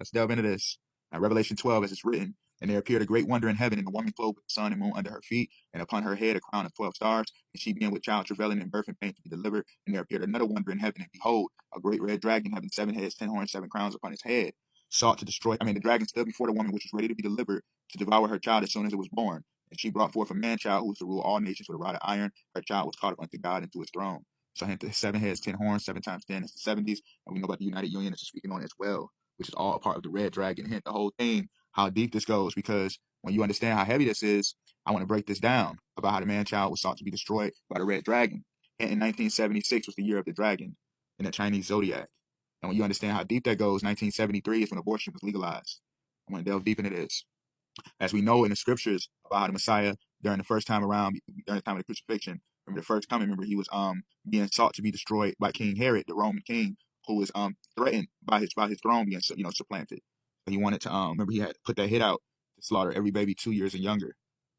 Let's delve into this. Now, Revelation 12, as it's written, and there appeared a great wonder in heaven, and a woman clothed with the sun and moon under her feet, and upon her head a crown of 12 stars. And she began with child travailing and birth and pain to be delivered. And there appeared another wonder in heaven, and behold, a great red dragon having 7 heads, 10 horns, 7 crowns upon his head, sought to destroy. The dragon stood before the woman, which was ready to be delivered to devour her child as soon as it was born. And she brought forth a man child who was to rule all nations with a rod of iron. Her child was caught up unto God and to his throne. So hence the 7 heads, 10 horns, 7 times 10 is the 70s. And we know about the United Union that's speaking on it as well, which is all a part of the red dragon. Hint the whole thing, how deep this goes, because when you understand how heavy this is, I want to break this down about how the man child was sought to be destroyed by the red dragon. And in 1976 was the year of the dragon in the Chinese zodiac. And when you understand how deep that goes, 1973 is when abortion was legalized. I want to delve deep into this. As we know in the scriptures about how the Messiah during the first time around, during the time of the crucifixion, remember the first coming, remember he was being sought to be destroyed by King Herod, the Roman king, who was threatened by his throne being supplanted. So he wanted to remember he had put that hit out to slaughter every baby 2 years and younger.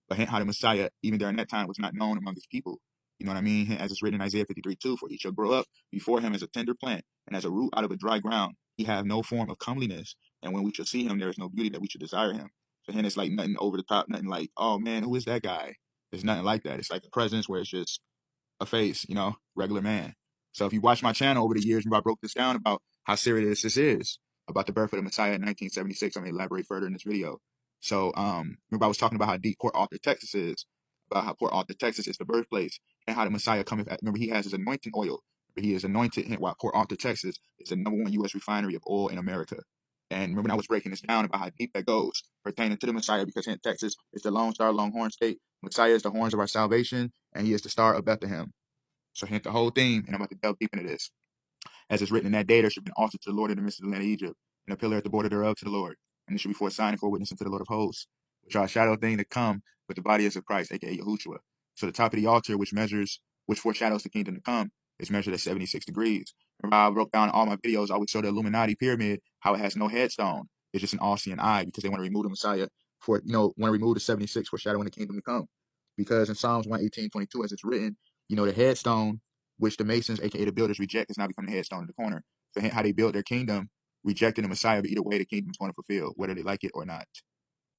But how the Messiah, even during that time, was not known among his people. You know what I mean? As it's written in Isaiah 53:2, for he shall grow up before him as a tender plant, and as a root out of a dry ground. He have no form of comeliness, and when we shall see him, there is no beauty that we should desire him. For him, it's like nothing over the top, nothing like, oh man, who is that guy? There's nothing like that. It's like a presence where it's just a face, regular man. So if you watch my channel over the years, remember I broke this down about how serious this is about the birth of the Messiah in 1976. I'm going to elaborate further in this video. So remember I was talking about how deep Port Arthur, Texas is, about how Port Arthur, Texas is the birthplace, and how the Messiah coming. Remember he has his anointing oil. He is anointed, while Port Arthur, Texas is the #1 U.S. refinery of oil in America. And remember when I was breaking this down about how deep that goes pertaining to the Messiah, because in Texas is the Lone Star Longhorn State. Messiah is the horns of our salvation, and he is the star of Bethlehem. So hint the whole theme, and I'm about to delve deep into this. As it's written, in that day there should be an altar to the Lord in the midst of the land of Egypt, and a pillar at the border thereof to the Lord. And it should be for a sign and for a witness unto the Lord of hosts, which are a shadow of things to come, but the body is of Christ, aka Yahushua. So the top of the altar, which foreshadows the kingdom to come, is measured at 76 degrees. Remember how I broke down in all my videos, I always show the Illuminati pyramid, how it has no headstone. It's just an all-seeing eye, because they want to remove the Messiah want to remove the 76 foreshadowing the kingdom to come. Because in Psalms 118:22, as it's written, the headstone which the Masons, aka the builders, reject, is now becoming the headstone in the corner. So how they built their kingdom, rejecting the Messiah, but either way the kingdom is going to fulfill, whether they like it or not.